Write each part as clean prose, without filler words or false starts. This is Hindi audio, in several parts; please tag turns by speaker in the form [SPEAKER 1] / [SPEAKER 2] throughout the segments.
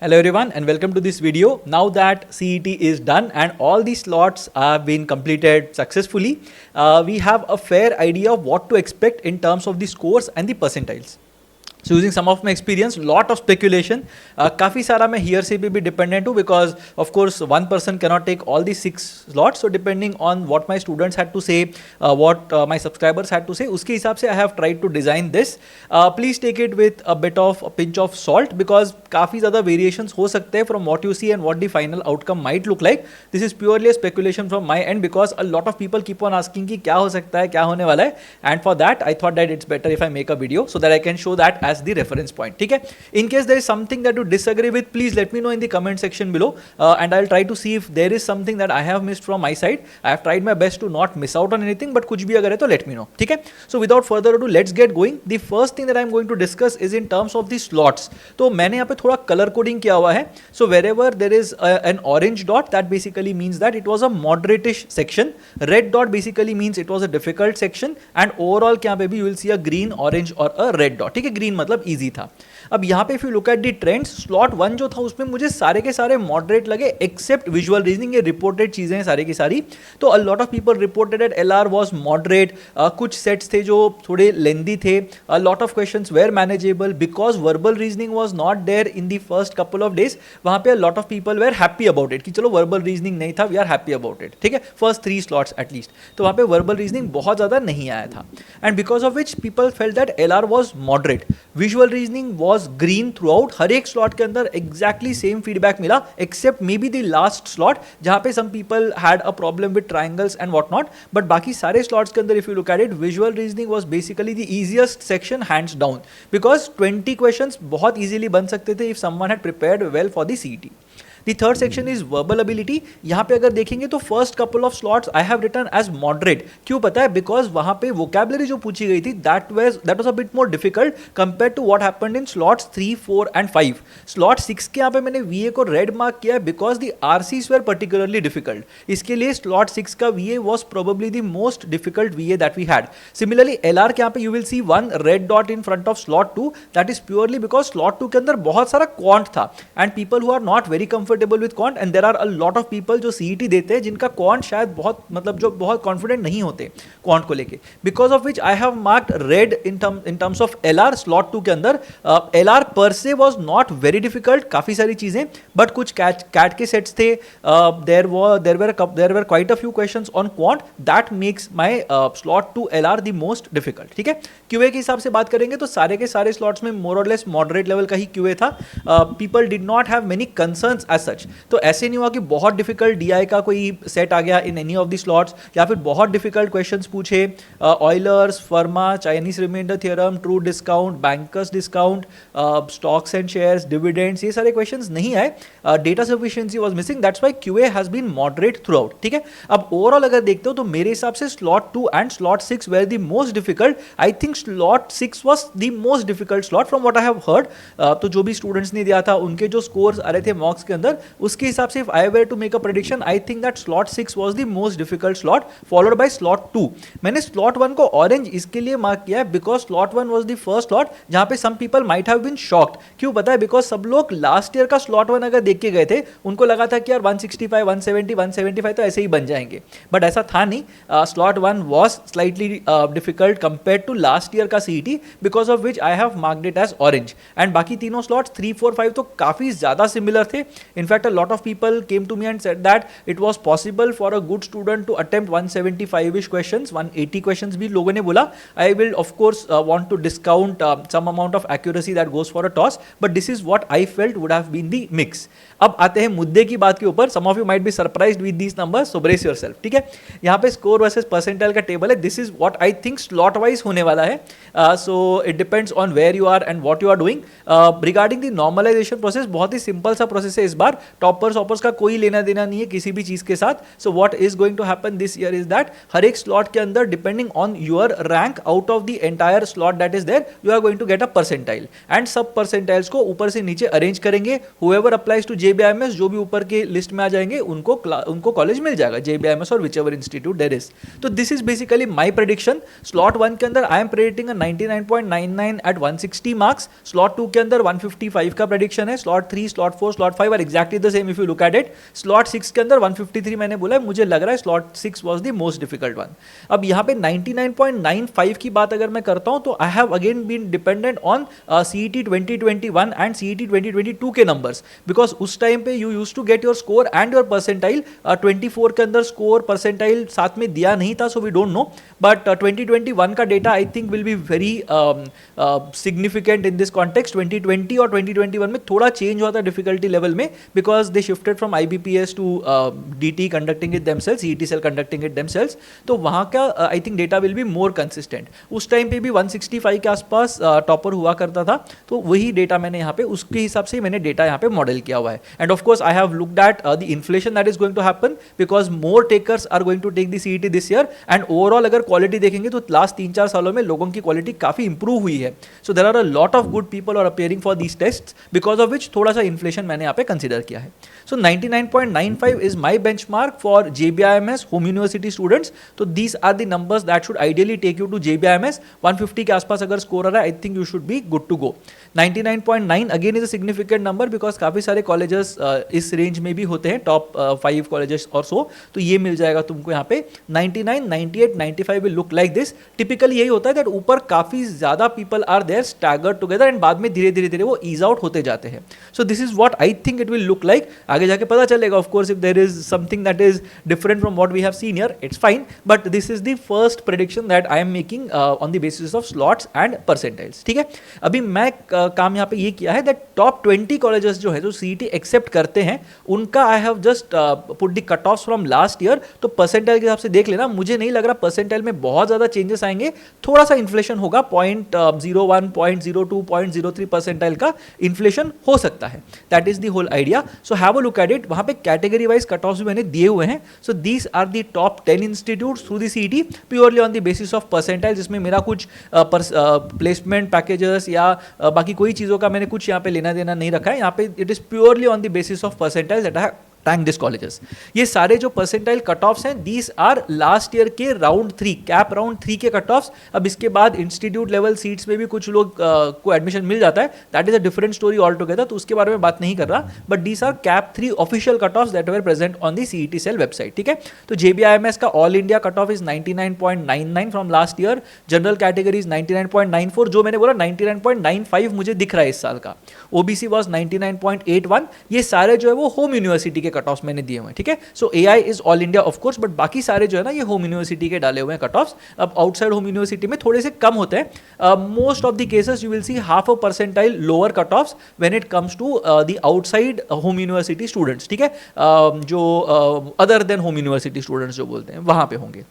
[SPEAKER 1] Hello everyone and welcome to this video. Now that CET is done and all the slots have been completed successfully, we have a fair idea of what to expect in terms of the scores and the percentiles. So using some of my experience, lot of speculation, काफ़ी सारा मैं here से भी dependent हूँ because of course one person cannot take all the 6 slots. So depending on what my students had to say, what my subscribers had to say, उसके हिसाब से I have tried to design this. Please take it with a bit of a pinch of salt because काफ़ी ज़्यादा variations हो सकते हैं from what you see and what the final outcome might look like. This is purely a speculation from my end because a lot of people keep on asking कि क्या हो सकता है, क्या होने वाला है, and for that I thought that it's better if I make a video so that I can show that as the reference point. ठीक है? In case there is something that you disagree with, please let me know in the comment section below and I'll try to see if there is something that I have missed from my side. I have tried my best to not miss out on anything, but कुछ भी अगर है तो let me know. ठीक है? So without further ado, let's get going. The first thing that I'm going to discuss is in terms of the slots. तो मैंने यहाँ पे थोड़ा color coding किया हुआ है. So wherever there is an orange dot, that basically means that it was a moderate-ish section. Red dot basically means it was a difficult section and overall यहाँ पे भी you will see a green, orange or a red dot. ठीक है? Green मतलब easy था. अब यहाँ पे if you look at the trends, slot 1 जो था उसमें मुझे सारे के सारे moderate लगे except visual reasoning. ये reported चीज़ें हैं सारी की सारी. तो a lot of people reported that LR was moderate. कुछ sets थे जो थोड़े lengthy थे. A lot of questions were manageable because verbal reasoning was not there in the first couple of days. वहाँ पे a lot of people were happy about it कि चलो verbal reasoning नहीं था, we are happy about it. ठीक है? First 3 slots at least. तो वहाँ पे verbal reasoning बहुत ज़्यादा नहीं आया था. And because of which people felt that LR was moderate. Visual reasoning was green throughout. हर एक slot के अंदर exactly same feedback मिला except maybe the last slot जहाँ पे some people had a problem with triangles and whatnot. But बाकी सारे slots के अंदर if you look at it, visual reasoning was basically the easiest section hands down because 20 questions बहुत easily बन सकते थे if someone had prepared well for the CET. The third section is verbal ability. यहाँ पे अगर देखेंगे तो first couple of slots I have written as moderate. क्यों पता है? Because वहाँ पे vocabulary जो पूछी गई थी that was a bit more difficult compared to what happened in slots 3, 4 and 5. Slot 6 के यहाँ पे मैंने VA को red mark किया है because the RCs were particularly difficult. इसके लिए slot 6 का VA was probably the most difficult VA that we had. Similarly LR के यहाँ पे you will see one red dot in front of slot 2. That is purely because slot 2 के अंदर बहुत सारा quant था and people who are not very comfortable with quant and there are a lot of people जो CET देते हैं जिनका quant शायद बहुत मतलब जो बहुत confident नहीं होते quant को लेके. Because of which I have marked red in terms of LR slot 2 के अंदर. LR per se was not very difficult, काफ़ी सारी चीज़ें, but कुछ CAT के sets थे. There were quite a few questions on quant that makes my slot 2 LR the most difficult. ठीक है? QA के हिसाब से बात करेंगे तो सारे के सारे slots में more or less moderate level का ही QA था. People did not have many concerns as such. तो ऐसे नहीं हुआ कि बहुत डिफिकल्ट DI का कोई सेट आ गया in any of the slots या फिर बहुत डिफिकल्ट क्वेश्चंस पूछे. Euler's, Fermat, Chinese remainder theorem, true discount, banker's discount, stocks and shares, dividends, ये सारे क्वेश्चंस नहीं आए. Data sufficiency was missing. That's why QA has been moderate throughout. ठीक है? अब ओवरऑल अगर देखते हो तो मेरे हिसाब से slot 2 and slot 6 were the most difficult. I think slot 6 was the most difficult slot from what I have heard. तो जो भी स्टूडेंट्स ने दिया था उनके जो स्कोर्स आ रहे थे मॉक्स के अंदर उसके हिसाब से if I were to make a prediction, I think that slot 6 was the most difficult slot followed by slot 2. मैंने slot 1 को orange इसके लिए मार्क किया है because slot 1 was the first slot जहाँ पे some people might have been shocked. क्यों पता है? Because सब लोग last year का slot 1 अगर देख के गए थे उनको लगा था कि यार 165, 170, 175 तो ऐसे ही बन जाएंगे, but ऐसा था नहीं. Slot 1 was slightly difficult compared to last year का CET because of which I have marked it as orange. And बाकी तीनों slots 3, 4, 5 तो काफ़ी ज़्यादा similar थे. In fact, a lot of people came to me and said that it was possible for a good student to attempt 175-ish questions, 180 questions भी लोगों ने बोला. I will of course want to discount some amount of accuracy that goes for a toss, but this is what I felt would have been the mix. अब आते हैं मुद्दे की बात के ऊपर. Some of you might be surprised with these numbers, so brace yourself. ठीक है? यहाँ पे score versus percentile का टेबल है. This is what I think slot wise होने वाला है. So it depends on where you are and what you are doing. Regarding the normalization process, बहुत ही सिंपल सा प्रोसेस है इस बार. बार टॉपर्स ऑपर्स का कोई लेना देना नहीं है किसी भी चीज के साथ. So what is going to happen this year is that हर एक स्लॉट के अंदर depending on your rank out of the entire slot that is there you are going to get a percentile and सब परसेंटाइल्स को ऊपर से नीचे अरेंज करेंगे. हुएवर अप्लाइज टू जेबीआईएमएस, जो भी ऊपर के लिस्ट में आ जाएंगे उनको कॉलेज मिल जाएगा जेबीआईएमएस और विचएवर इंस्टीट्यूट देयर इज. तो this is basically my prediction. Slot 1 के अंदर I am predicting 99.99 at 160 marks. Slot 2 के अंदर 155 का प्रेडिक्शन है. Slot 3, slot 4, slot 5 are exactly the same if you look at it. Slot 6 के अंदर 153 मैंने बोला है, मुझे लग रहा है slot 6 was the most difficult one. अब यहाँ पे 99.95 की बात अगर मैं करता हूं तो I have again been dependent on CET 2021 and CET 2022 के नंबर्स, बिकॉज उस टाइम पे you used to get your score and your percentile. 24 के अंदर स्कोर परसेंटाइल साथ में दिया नहीं था, so we don't know, but 2021 का data I think will be very significant in this context. 2020 और 2021 में थोड़ा चेंज हुआ था डिफिकल्टी लेवल में, because they shifted from IBPS to DT conducting it themselves, CET cell conducting it themselves. तो वहाँ का I think data will be more consistent. उस टाइम पे भी 165 के आसपास टॉपर हुआ करता था, तो वही डेटा मैंने यहाँ पे उसके हिसाब से मैंने डेटा यहाँ पे मॉडल किया हुआ है. And of course I have looked at the inflation that is going to happen, because more takers are going to take the CET this year. And overall अगर क्वालिटी देखेंगे तो लास्ट 3-4 सालों में लोगों की क्वालिटी काफी इंप्रूव हुई है. So there are a lot of good people are appearing for these test, because of which थोड़ा सा इन्फ्लेशन मैंने यहाँ पे कंसिडर किया है. So 99.95 is my benchmark for JBIMS home university students. तो these are the numbers that should ideally take you to JBIMS. 150 के आसपास अगर स्कोर आ रहा है, I think you should be good to go. 99.9 again is a significant number, because काफी सारे कॉलेजेस इस रेंज में भी होते हैं, टॉप 5 कॉलेजेस और सो, तो ये मिल जाएगा तुमको यहाँ पे. 99, 98, 95 will look like this. Typically यही होता है दैट ऊपर काफी ज्यादा people are there staggered together and बाद में धीरे धीरे वो ईज आउट होते जाते हैं. So this is what I think it will look like. आगे जाके पता चलेगा of course, if there is something that is different from what we have seen here, it's fine, but this is the first prediction that I am making on the basis of slots and percentiles. ठीक है, अभी मैं काम यहाँ पे ये किया है दैट टॉप 20 कॉलेजेस जो है जो CET एक्सेप्ट करते हैं, उनका I have just put the cut offs from last year. तो परसेंटाइल के हिसाब से देख लेना, मुझे नहीं लग रहा परसेंटाइल में बहुत ज्यादा चेंजेस आएंगे. थोड़ा सा इन्फ्लेशन होगा, 0.01, 0.02, 0.03 परसेंटाइल का इन्फ्लेशन हो सकता है. That is the whole idea. So have a look at it. वहां पे कैटेगरी वाइज कट ऑफ्स भी मैंने दिए हुए हैं. So these are the top 10 institutes through the CET purely on the basis of percentile, जिसमें मेरा कुछ प्लेसमेंट पैकेजेस या बाकी कोई चीज़ों का मैंने कुछ यहाँ पे लेना देना नहीं रखा है. यहाँ पे it is purely on the basis of percentile that I rank this colleges. ये सारे जो परसेंटाइल कट ऑफ्स हैं, दीज आर लास्ट ईयर के राउंड 3 कैप राउंड 3 के कट ऑफ्स. अब इसके बाद इंस्टीट्यूट लेवल सीट्स में भी कुछ लोग को एडमिशन मिल जाता है, that is a different story altogether, तो उसके बारे में बात नहीं कर रहा. But these are cap 3 official cut offs that were present on the CET cell website. ठीक है, तो JBIMS का all India cut off is 99.99 from last year. General category is 99.94, जो मैंने बोला 99.95 मुझे दिख रहा है इस साल का. OBC was 99.81. ये सारे जो है वो होम यूनिवर्सिटी के कट ऑफ्स मैंने दिए हुए हैं. ठीक है, सो AI is all India of course, but बाकी सारे जो है ना ये होम यूनिवर्सिटी के डाले हुए हैं कट ऑफ्स. अब आउटसाइड होम यूनिवर्सिटी में थोड़े से कम होते हैं. Most of the cases you will see half a percentile lower cut offs when it comes to the outside home university students. ठीक है, जो other than home university students जो बोलते हैं वहां पे होंगे,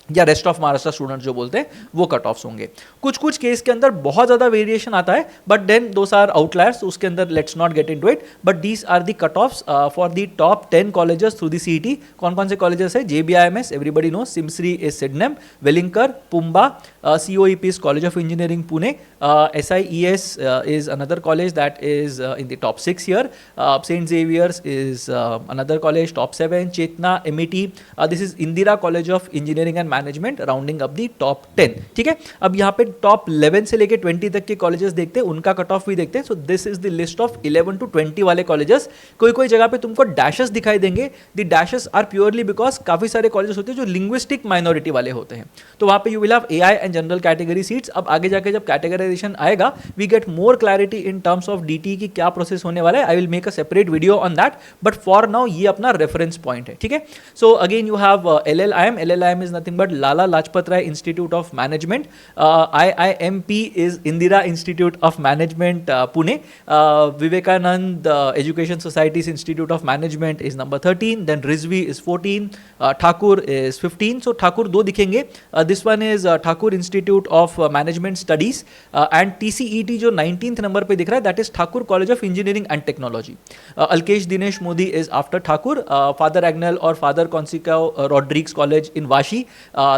[SPEAKER 1] या रेस्ट ऑफ महाराष्ट्र स्टूडेंट्स जो बोलते हैं वो कट ऑफ्स होंगे. कुछ कुछ केस के अंदर बहुत ज़्यादा वेरिएशन आता है, but then those are outliers, उसके अंदर let's not get into it. But these are the cut offs for the top 10 colleges through the CET. कौन कौन से कॉलेजेस है? JBIMS everybody know, SIMSREE is Sydenham, Welingkar, PUMBA, COEP is College of Engineering Pune, SIES is another college that is in the top 6 here. St. Xavier's is another college, top 7. Chetna, MET, this is Indira College of Engineering and Management, rounding up the top 10. ठीक है, अब यहाँ पे top 11 से लेके 20 तक के colleges देखते हैं, उनका कट ऑफ भी देखते हैं. So this is the list of 11 to 20 वाले colleges. कोई कोई जगह पे तुमको dashes दिखाई देंगे. The dashes are purely because काफी सारे colleges होते हैं जो linguistic minority वाले होते हैं, तो वहाँ पे you will have AI and general category seats. अब आगे जाके जब कैटेगराइजेशन आएगा, we get more clarity in terms of DT की क्या प्रोसेस होने वाला है. I will make a separate video on that, but for now ये अपना रेफरेंस पॉइंट है. ठीक है, so again you have LLIM is nothing but Lala Lajpat Rai institute of management. IIMP is Indira institute of management Pune. Vivekanand education society's institute of management is number 13. Then Rizvi is 14. Thakur is 15. So Thakur दो दिखेंगे. This one is Thakur institute of management studies and TCET जो 19th नंबर पे दिख रहा है that is Thakur college of engineering and technology. Alkesh Dinesh Modi is after Thakur. Father Agnel or Father Conseco Rodriguez College in Vashi,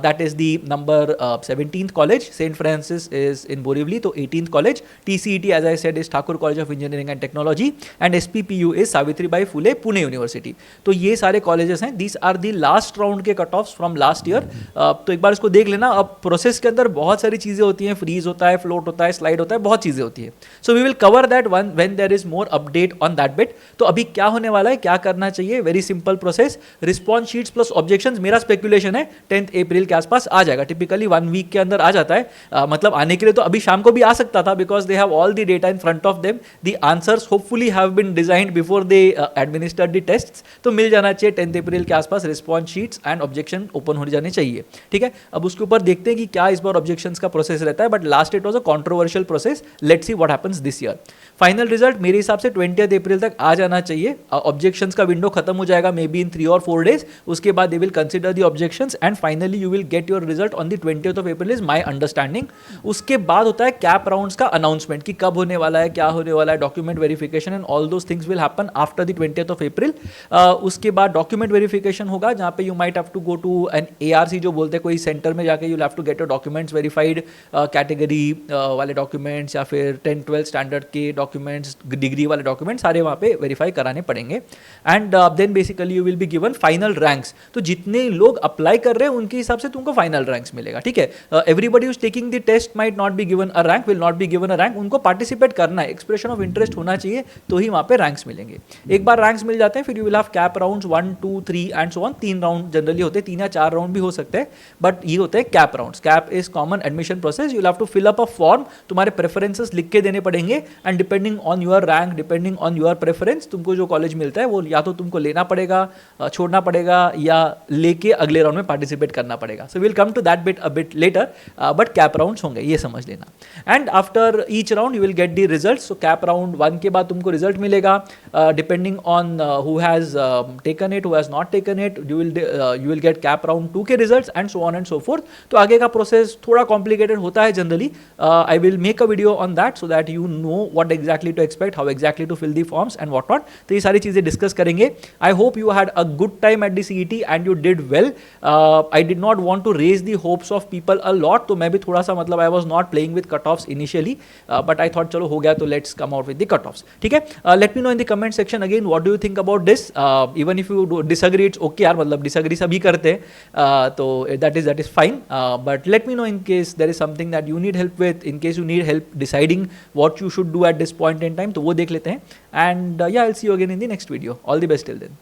[SPEAKER 1] that is the number 17th college. St. Francis is in Borivali, so 18th college. TCET, as I said, is Thakur College of Engineering and Technology, and SPPU is Savitribai Phule Pune University. तो ये सारे colleges हैं. These are the last round के cutoffs from last year. तो एक बार इसको देख लेना. अब प्रोसेस के अंदर बहुत सारी चीज़ें होती हैं, फ्रीज होता है, फ्लोट होता है, स्लाइड होता है, बहुत चीज़ें होती है. So we will cover that one when there is more update on that bit. तो अभी क्या होने वाला है, क्या करना चाहिए, very simple process. Response sheets plus objections, मेरा स्पेकुलेशन है 10th अप्रैल के आसपास आ जाएगा. टिपिकली 1 वीक के अंदर आ जाता है. मतलब आने के लिए तो अभी शाम को भी आ सकता था because they have all the data in front of them. The answers hopefully have been designed before they administered the tests. तो मिल जाना चाहिए 10th अप्रैल के आसपास. Response sheets and objection open हो जाने चाहिए. ठीक है, अब उसके ऊपर देखते हैं कि क्या इस बार ऑब्जेक्शंस का प्रोसेस रहता है. But last it was a controversial process. Let's see what happens this year. Final result मेरे हिसाब से 20th अप्रैल तक आ जाना चाहिए. ऑब्जेक्शंस का विंडो खत्म हो जाएगा मे बी इन 3 और 4 डेज. उसके बाद they will consider the objections and finally you will get your result on the 20th of April is my understanding. उसके बाद होता है कैप राउंड्स का अनाउंसमेंट कि कब होने वाला है, क्या होने वाला है, document verification and all those things will happen after the 20th of April. उसके बाद डॉक्यूमेंट वेरिफिकेशन होगा जहाँ पे you might have to go to an ARC जो बोलते हैं, कोई सेंटर में जाके you have to get your documents verified, category वाले डॉक्यूमेंट्स या फिर 10-12 स्टैंडर्ड के डॉक्यूमेंट्स, डिग्री वाले डॉक्यूमेंट्स सारे वहाँ पे वेरीफाई कराने पड़ेंगे. And then basically you will be given final ranks. तो जितने लोग अप्लाई कर रहे हैं उनके हिसाब से तुमको फाइनल रैंक्स मिलेगा. ठीक है, everybody who is taking the test might not be given a rank, will not be given a rank. उनको पार्टिसिपेट करना है, एक्सप्रेशन ऑफ इंटरेस्ट होना चाहिए, तो ही वहाँ पे रैंक्स मिलेंगे. एक बार रैंक्स मिल जाते हैं फिर you will have cap rounds 1, 2, 3 and so on. 3 round generally होते हैं, 3 या 4 राउंड भी हो सकते हैं, बट ये होते हैं cap rounds. Cap is common admission process. You will have to fill up a form, तुम्हारे प्रेफरेंसेस लिख के देने पड़ेंगे and depending on your rank, depending on your preference, तुमको जो कॉलेज मिलता है वो या तो तुमको लेना पड़ेगा, छोड़ना पड़ेगा, या लेके अगले राउंड में पार्टिसिपेट करना पड़ेगा. So will come to that bit a bit later, but cap rounds होंगे, ये समझ लेना. And after each round you will get the result. So cap round 1 के बाद तुमको रिजल्ट मिलेगा, depending on who has taken it, who has not taken it, you will get cap round 2 के results and so on and so forth. तो आगे का प्रोसेस थोड़ा कॉम्प्लिकेटेड होता है generally. I will make a video on that so that you know what exactly to expect, how exactly to fill the forms and what not. तो ये सारी चीजें डिस्कस करेंगे. I hope you had a good time at the CET and you did well. I did not want to raise the hopes of people a lot. तो मैं भी थोड़ा सा मतलब I was not playing with cut offs initially, but I thought चलो हो गया तो let's come out with the cut offs. ठीक है, let me know in the comment section again what do you think about this. Even if you disagree it's okay यार, मतलब डिसएग्री सभी करते हैं, तो that is fine. But let me know in case there is something that you need help with, in case you need help deciding what you should do at this point in time, तो वो देख लेते हैं. And yeah, I'll see you again in the next video. All the best till then.